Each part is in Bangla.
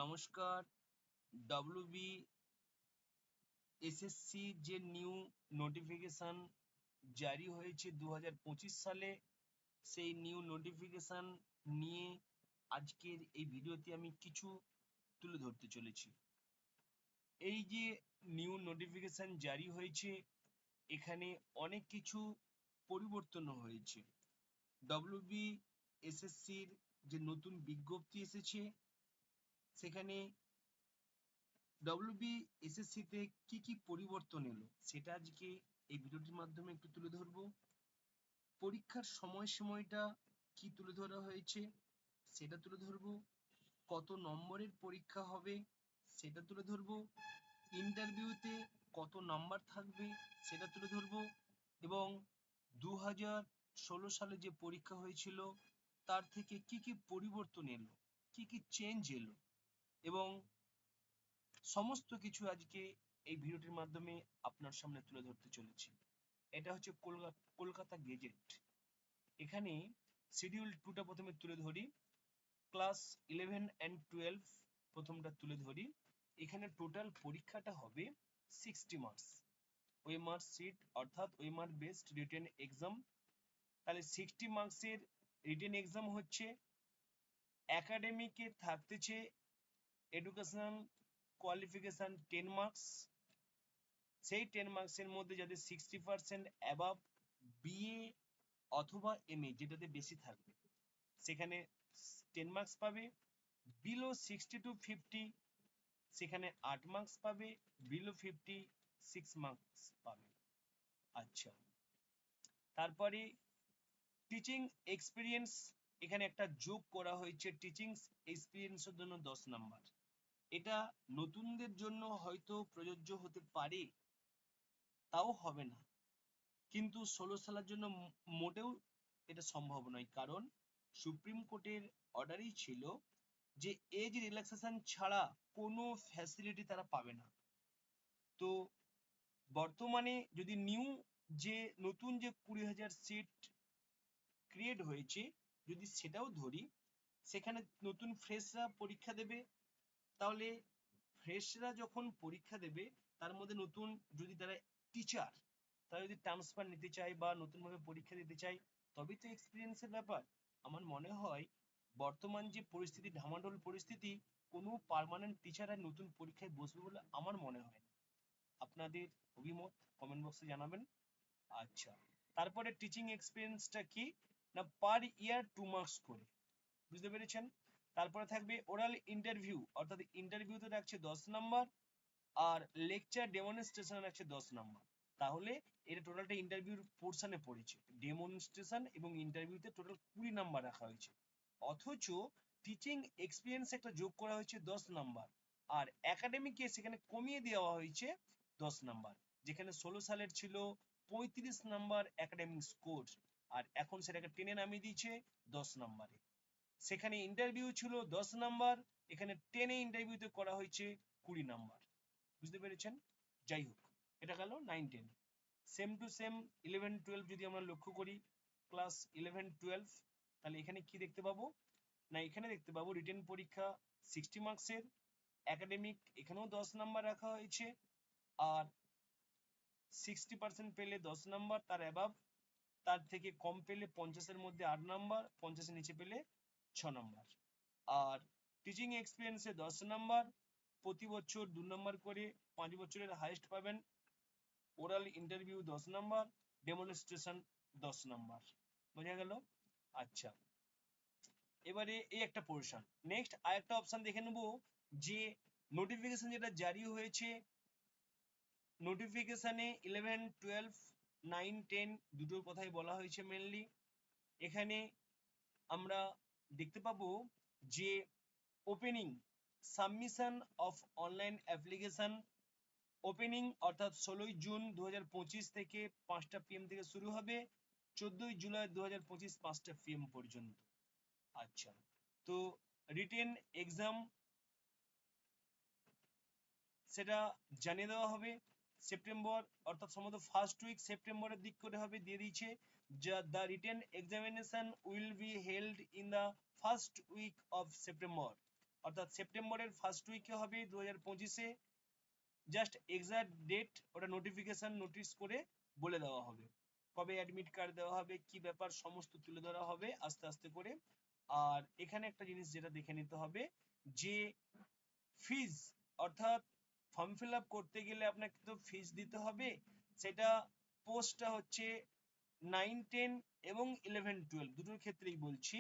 নমস্কার। ডব্লিউবি এসএসসি যে নিউ নোটিফিকেশন জারি হয়েছে 2025 সালে, সেই নিউ নোটিফিকেশন নিয়ে আজকের এই ভিডিওতে আমি কিছু তুলে ধরতে চলেছি। এই যে নিউ নোটিফিকেশন জারি হয়েছে, এখানে অনেক কিছু পরিবর্তন হয়েছে। ডব্লিউবি এসএসসির যে নতুন বিজ্ঞপ্তি এসেছে, সেখানে ডব্লিউবি এসএসসি তে কি পরিবর্তন এলো সেটা আজকে এই ভিডিওটির মাধ্যমে একটু তুলে ধরবো। পরীক্ষার সময়টা কি তুলে ধরা হয়েছে সেটা তুলে ধরবো। কত নম্বরের পরীক্ষা হবে সেটা তুলে ধরবো। ইন্টারভিউতে কত নাম্বার থাকবে সেটা তুলে ধরবো। এবং 2016 সালে যে পরীক্ষা হয়েছিল তার থেকে কি পরিবর্তন এলো, কি চেঞ্জ এলো, এবং সমস্ত কিছু আজকে এই ভিডিওটির মাধ্যমে আপনার সামনে তুলে ধরতে চলেছি। এটা হচ্ছে কলকাতা গেজেট। এখানে শিডিউল 2টা প্রথমে তুলে ধরি, ক্লাস 11 and 12 প্রথমটা তুলে ধরি। এখানে টোটাল পরীক্ষাটা হবে 60 মার্কস, ওএমআর সিট অর্থাৎ ওএমআর বেসড রিটেন এক্সাম। তাহলে 60 মার্কসের রিটেন এক্সাম হচ্ছে। একাডেমিকে থাকতেছে এডুকেশনাল কোয়ালিফিকেশন 10 মার্কস। সেই 10 মার্কসের মধ্যে যাদের 60% অ্যাবাভ বিএ অথবা এমএ যেটাতে বেশি থাকবে সেখানে 10 মার্কস পাবে। বিলো 60 to 50 সেখানে 8 মার্কস পাবে। বিলো 50 6 মার্কস পাবে। আচ্ছা, তারপরে টিচিং এক্সপিরিয়েন্স এখানে একটা যোগ করা হয়েছে। টিচিং এক্সপিরিয়েন্সের জন্য 10 নাম্বার। এটা নতুনদের জন্য হয়তো প্রযোজ্য হতে পারে, তাও হবে না, কিন্তু 16 সালের জন্য মোটেও এটা সম্ভব নয়। কারণ সুপ্রিম কোর্টের অর্ডারই ছিল যে এজ রিল্যাক্সেশন ছাড়া কোনো ফ্যাসিলিটি তারা পাবে না। তো বর্তমানে যদি নতুন যে 20,000 সিট ক্রিয়েট হয়েছে যদি সেটাও ধরি, সেখানে নতুন ফ্রেশরা পরীক্ষা দেবে। তাহলে ফ্রেশরা যখন পরীক্ষা দেবে তার মধ্যে নতুন যদি তারা টিচার, তারা যদি ট্রান্সফার নিতে চায় বা নতুনভাবে পরীক্ষা দিতে চায় তবেই তো এক্সপিরিয়েন্সের ব্যাপার। আমার মনে হয় বর্তমান যে পরিস্থিতি, ঢামাডোল পরিস্থিতি, কোনো পার্মানেন্ট টিচার আর নতুন পরীক্ষায় বসবে বলে আমার মনে হয় না। আপনাদের অভিমত কমেন্ট বক্সে জানাবেন। আচ্ছা, তারপরে টিচিং এক্সপিরিয়েন্সটা কি না, পার ইয়ার 2 মার্কস করে, বুঝতে পেরেছেন। তারপরে থাকবে ওরাল ইন্টারভিউ, অর্থাৎ ইন্টারভিউতে রাখছে 10 নাম্বার আর লেকচার ডেমনস্ট্রেশন রাখছে 10 নাম্বার। তাহলে এটা টোটালটা ইন্টারভিউর পোর্শনে পড়েছে। ডেমনস্ট্রেশন এবং ইন্টারভিউতে টোটাল 20 নাম্বার রাখা হয়েছে। অথচ টিচিং এক্সপিরিয়েন্স একটা যোগ করা হয়েছে 10 নাম্বার, আর একাডেমিকে সেখানে কমিয়ে দেওয়া হয়েছে 10 নাম্বার। যেখানে 16 সালের ছিল 35 নাম্বার একাডেমিক স্কোর, আর এখন সেটাকে টেনে নামিয়ে দিয়েছে 10 নাম্বারে। সেখানে ইন্টারভিউ ছিল 10 নাম্বার, এখানে 10 ইন্টারভিউতে করা হয়েছে 20 নাম্বার। বুঝতে পেরেছেন? যাই হোক, এটা গেল 9-10। সেম টু সেম 11-12 যদি আমরা লক্ষ্য করি, ক্লাস 11-12, তাহলে এখানে কি দেখতে পাবো না, এখানে দেখতে পাবো রিটেন পরীক্ষা 60 মার্কসের, একাডেমিক এখানেও 10 নাম্বার রাখা হয়েছে, আর 60% পেলে 10 নাম্বার, তার অ্যাবাভ, তার থেকে কম পেলে 50-এর মধ্যে 8 নাম্বার, 50-এর নিচে পেলে 6 নাম্বার। আর টিচিং এক্সপিরিয়েন্সে 10 নাম্বার, প্রতি বছর 2 নাম্বার করে, 5 বছরের হাইয়েস্ট পাবেন। Oral interview 10 number, demonstration 10 number. বোঝা গেল? আচ্ছা, এবারে এই একটা পোর্শন। নেক্সট আরেকটা অপশন দেখে নেব যে নোটিফিকেশন যেটা জারি হয়েছে, নোটিফিকেশনে 11, 12, 9, 10 দুটোর কথাই বলা হয়েছে মেনলি। এখানে আমরা দেখতে পাবো যে opening submission of online application opening অর্থাৎ 16 জুন 2025 থেকে 5টা PM থেকে শুরু হবে, 14 জুলাই 2025 5টা PM পর্যন্ত। আচ্ছা, তো রিটেন এক্সাম সেটা জানিয়ে দেওয়া হবে সেপ্টেম্বর, অর্থাৎ সম্ভবত ফার্স্ট উইক সেপ্টেম্বরের দিক করে হবে, দিয়ে দিয়েছে। The written examination will be held in the first week of September, অর্থাৎ সেপ্টেম্বরের ফার্স্ট উইকে হবে 2025-এ। জাস্ট এক্সাক্ট ডেট ওটা নোটিফিকেশন নোটিশ করে বলে দেওয়া হবে, কবে অ্যাডমিট কার্ড দেওয়া হবে, কি ব্যাপার সমস্ত তুলে ধরা হবে আস্তে আস্তে করে। আর এখানে একটা জিনিস যেটা দেখে নিতে হবে যে ফিজ, অর্থাৎ ফর্ম ফিল আপ করতে গেলে আপনাকে তো ফিজ দিতে হবে। সেটা পোস্টটা হচ্ছে 9, 10 এবং 11, 12 দুটোর ক্ষেত্রেই বলছি।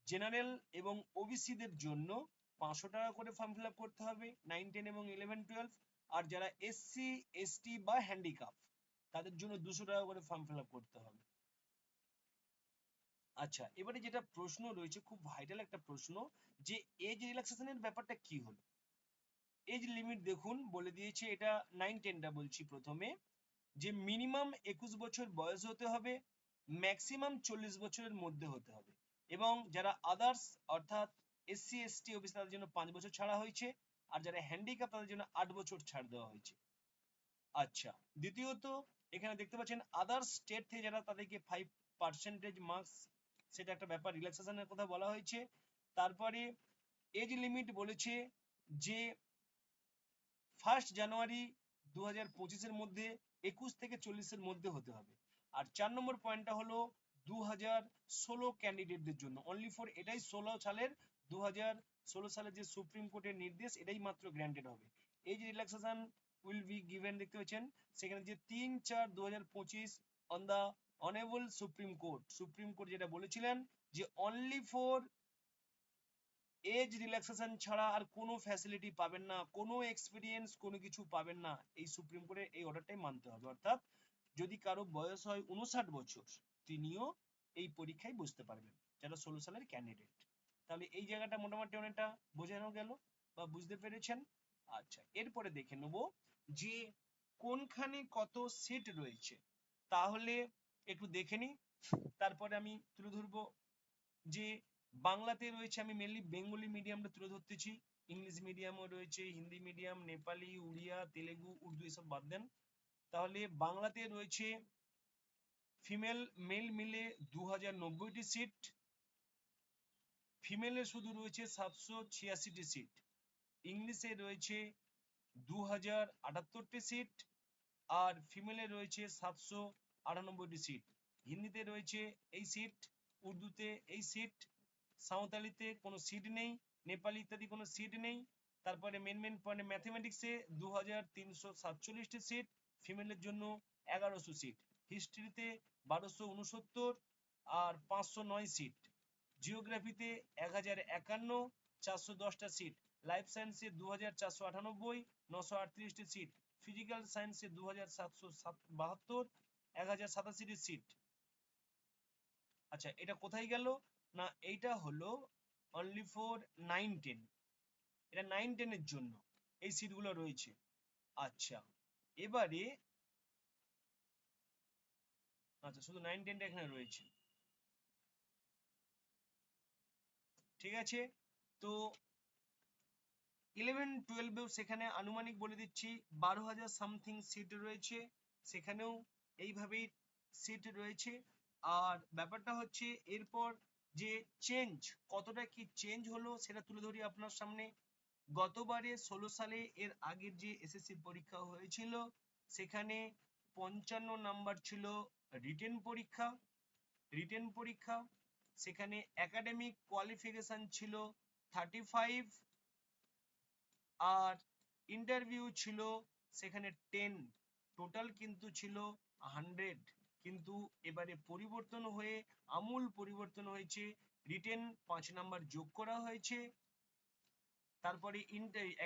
জেনারেল এবং ওবিসি দের জন্য 500 টাকা করে ফর্ম ফিল আপ করতে হবে 9, 10 এবং 11, 12। আর যারা এসসি, এসটি বা হ্যান্ডিক্যাপ তাদের জন্য 200 টাকা করে ফর্ম ফিল আপ করতে হবে। আচ্ছা, এবারে যেটা প্রশ্ন রয়েছে, খুব ভাইটাল একটা প্রশ্ন, যে এজ রিল্যাক্সেশনের ব্যাপারটা কি হলো। এজ লিমিট দেখুন বলে দিয়েছে, এটা 9, 10টা বলছি প্রথমে, যে মিনিমাম 21 বছর বয়স হতে হবে, ম্যাক্সিমাম 40 বছরের মধ্যে হতে হবে, এবং যারা আদার্স অর্থাৎ এসসি, এসটি, ওবিসি তাদের জন্য 5 বছর ছাড়া হয়েছে, আর যারা হ্যান্ডিক্যাপ তাদের জন্য 8 বছর ছাড় দেওয়া হয়েছে। আচ্ছা, দ্বিতীয়ত এখানে দেখতে পাচ্ছেন আদার্স স্টেট থেকে যারা, তাদেরকে 5% মার্কস, সেটা একটা ব্যাপার, রিল্যাক্সেশনের কথা বলা হয়েছে। তারপরে এজ লিমিট বলেছে যে 1 জানুয়ারি 2025-এর মধ্যে 21 থেকে 40-এর মধ্যে হতে হবে। আর 4 নম্বর পয়েন্টটা হলো 2016 ক্যান্ডিডেটদের জন্য অনলি ফর, এটাই 2016 সালের যে সুপ্রিম কোর্টের নির্দেশ, এটাই মাত্র গ্র্যান্টেড হবে। এই যে রিল্যাক্সেশন উইল বি গিভেন দেখতে পাচ্ছেন, সেখানে যে 3/4/2025 on the honourable supreme court যেটা বলেছিলেন যে অনলি ফর এজ রিল্যাক্সেশন ছাড়া আর কোনো ফ্যাসিলিটি পাবেন না, কোনো এক্সপিরিয়েন্স কোনো কিছু পাবেন না, এই সুপ্রিম কোর্টের এই অর্ডারটাই মানতে হবে। অর্থাৎ যদি কারো বয়স হয় 59 বছর, তিনিও এই পরীক্ষায় বসতে পারবেন, যারা 16 সালের ক্যান্ডিডেট। তাহলে এই জায়গাটা মোটামুটি অনেকটা বোঝানো গেল বা বুঝতে পেরেছেন। আচ্ছা, এরপরে দেখে নেব যে কোনখানে কত সিট রয়েছে, তাহলে একটু দেখে নিই, তারপরে আমি তুলে ধরবো যে বাংলাতে রয়েছে, আমি মেনলি বেঙ্গলি মিডিয়ামটা তুলে ধরতেছি, ইংলিশ মিডিয়ামও রয়েছে, হিন্দি মিডিয়াম, নেপালি, উড়িয়া, তেলেগু, উর্দু এসব বাদ দেন। তাহলে বাংলাতে রয়েছে ফিমেল মেল মিলে 2090টি সিট, ফিমেলে শুধু রয়েছে 786টি সিট, ইংলিশে রয়েছে 2078টি সিট, আর ফিমেলে রয়েছে 798টি সিট, হিন্দিতে রয়েছে এই সিট, উর্দুতে এই সিট, সাঁওতালিতে কোনো সিট নেই, নেপালি ইত্যাদি কোনো সিট নেই। তারপরে মেন পয়েন্ট, ম্যাথমেটিক্সে 2347টি সিট, ফিমেলের জন্য 1100 সিট, হিস্ট্রিতে 1269 আর 509 সিট, জিওগ্রাফিতে 1051, 410টা সিট, লাইফ সায়েন্সে 2498, 938টি সিট, ফিজিক্যাল সায়েন্সে 2772, 1087টি সিট। আচ্ছা, এটা কোথায় গেল না, এইটা হলো অনলি ফর 9, 10, এটা 9, 10 এর জন্য এই সিটগুলো রয়েছে। আচ্ছা, এবারে আচ্ছা শুধু 9, 10টা এখানে রয়েছে, ঠিক আছে। তো 11, 12এও সেখানে আনুমানিক বলে দিচ্ছি 12,000 সামথিং সিট রয়েছে, সেখানেও এইভাবেই সিট রয়েছে। আর ব্যাপারটা হচ্ছে এরপর যে চেঞ্জ, কতটা কি চেঞ্জ হলো সেটা তুলে ধরি আপনার সামনে। গতবারে 16 সালে এর আগের যে এসএসসি পরীক্ষা হয়েছিল, সেখানে 55 নাম্বার ছিল রিটেন পরীক্ষা, সেখানে একাডেমিক কোয়ালিফিকেশন ছিল 35, আর ইন্টারভিউ ছিল সেখানে 10, টোটাল কিন্তু ছিল 100। কিন্তু এবারে পরিবর্তন হয়ে আমূল পরিবর্তন হয়েছে, রিটেন 5 নাম্বার যোগ করা হয়েছে, তারপরে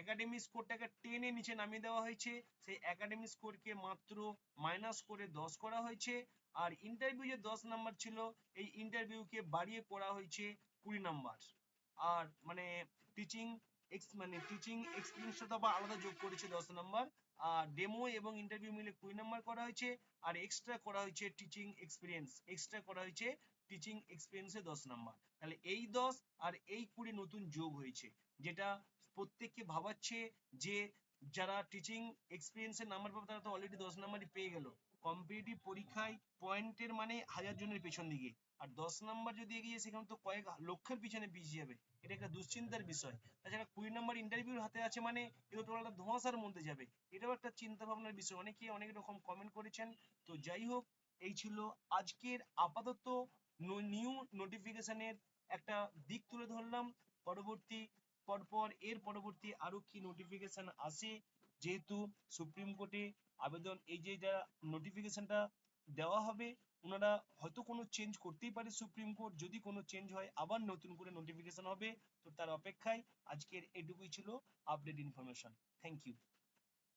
একাডেমিক স্কোরটাকে 10 এর নিচে নামিয়ে দেওয়া হয়েছে, সেই একাডেমিক স্কোরকে মাত্র মাইনাস করে 10 করা হয়েছে, আর ইন্টারভিউ যে 10 নাম্বার ছিল, এই ইন্টারভিউকে বাড়িয়ে করা হয়েছে 20 নাম্বার। আর মানে টিচিং টিচিং এক্সপিরিয়েন্সটা আবার আলাদা যোগ করেছে 10 নাম্বার, আর ডেমো এবং ইন্টারভিউ মিলে 20 নাম্বার করা হয়েছে, আর এক্সট্রা করা হয়েছে টিচিং এক্সপিরিয়েন্সে 10 নাম্বার। তাহলে এই 10 আর এই 20 নতুন যোগ হয়েছে, যেটা প্রত্যেককে ভাবাচ্ছে যে যারা টিচিং এক্সপিরিয়েন্সের নাম্বার পাবে তারা তো অলরেডি 10 নাম্বারই পেয়ে গেল। কম্পিটিটিভ পরীক্ষায় পয়েন্টের মানে 1000 জনের পেছন দিকে, আর 10 নাম্বার যদি এগিয়ে যায় সেখানে তো কয়েক লক্ষের পিছনে পিছিয়ে যাবে। এটা একটা দুশ্চিন্তার বিষয়। তাছাড়া 20 নাম্বার ইন্টারভিউর হাতে আছে মানে এটা টোটালটা ধোঁয়াশার মধ্যে যাবে। এটাও একটা চিন্তা ভাবনার বিষয়। অনেকে অনেক রকম কমেন্ট করেছেন। তো যাই হোক, এই ছিল আজকের আপাতত নিউ নোটিফিকেশনের একটা দিক তুলে ধরলাম। পরবর্তী পরপর এর পরবর্তী আরো কি নোটিফিকেশন আসে, যেহেতু সুপ্রিম কোর্টে আবেদন, এই যে যা নোটিফিকেশনটা দেওয়া হবে, ওনারা হয়তো কোনো চেঞ্জ করতেই পারে সুপ্রিম কোর্ট। যদি কোনো চেঞ্জ হয় আবার নতুন করে নোটিফিকেশন হবে। তো তার অপেক্ষায় আজকের এটুকুই ছিল আপডেট ইনফরমেশন। Thank you.